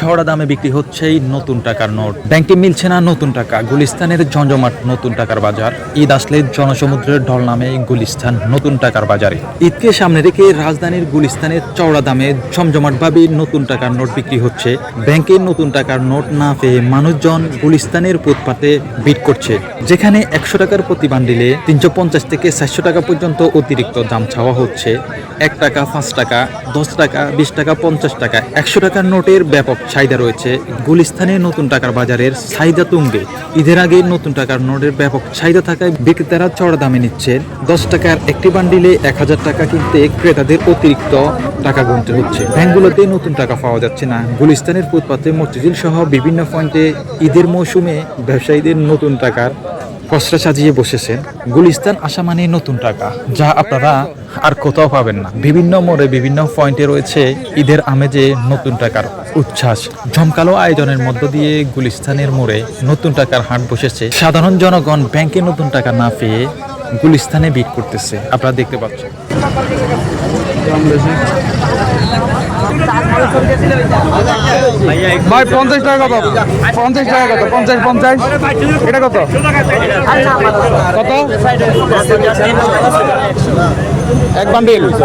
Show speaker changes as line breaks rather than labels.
চওড়া দামে বিক্রি হচ্ছে এই নতুন টাকার নোট। ব্যাংকে মিলছে না নতুন টাকা, গুলিস্তানের জমজমাট নতুন টাকার বাজার। ঈদ আসলে জনসমুদ্রের ঢল নামে গুলিস্তান নতুন টাকার বাজারে। ঈদকে সামনে রেখে রাজধানীর গুলিস্তানের চওড়া দামে জমজমাটভাবে নতুন টাকার নোট বিক্রি হচ্ছে। ব্যাংকে নতুন টাকার নোট না পেয়ে মানুষজন গুলিস্তানের ফুটপাতে ভিড় করছে, যেখানে 100 টাকার প্রতি বান্ডিলে 350 থেকে 400 টাকা পর্যন্ত অতিরিক্ত দাম চাওয়া হচ্ছে। 1 টাকা, 5 টাকা, 10 টাকা, 20 টাকা, 50 টাকা, 100 টাকার নোটের ব্যাপক চাহিদা রয়েছে। গুলিস্তানের নতুন টাকার বাজারের চাহিদা তুঙ্গে। ঈদের আগে নতুন টাকার নোটের ব্যাপক চাহিদা থাকায় বিক্রেতারা চড়া দামে নিচ্ছেন। 10 টাকার একটি বান্ডিলে 1000 টাকা কিনতে ক্রেতাদের অতিরিক্ত টাকা গুনতে হচ্ছে। ব্যাংকগুলোতে নতুন টাকা পাওয়া যাচ্ছে না। গুলিস্তানের ফুটপাতে মতিঝিল সহ বিভিন্ন পয়েন্টে ঈদের মৌসুমে ব্যবসায়ীদের নতুন টাকার পসরা সাজিয়ে বসেছেন। গুলিস্তান আসা মানে নতুন টাকা, যা আপনারা আর কোথাও পাবেন না। বিভিন্ন মোড়ে বিভিন্ন পয়েন্টে রয়েছে ঈদের আমেজে নতুন টাকার উচ্ছ্বাস। জমকালো আয়োজনের মধ্য দিয়ে গুলিস্তানের মোড়ে নতুন টাকার হাট বসেছে। সাধারণ জনগণ ব্যাংকে নতুন টাকা না পেয়ে গুলিস্তানে ভিড় করতেছে, আপনারা দেখতে পাচ্ছেন।
ভাই 50 টাকা কত? 50 টাকা কত? 50 50 এটা কত? কত? এক বান্ডিল কত?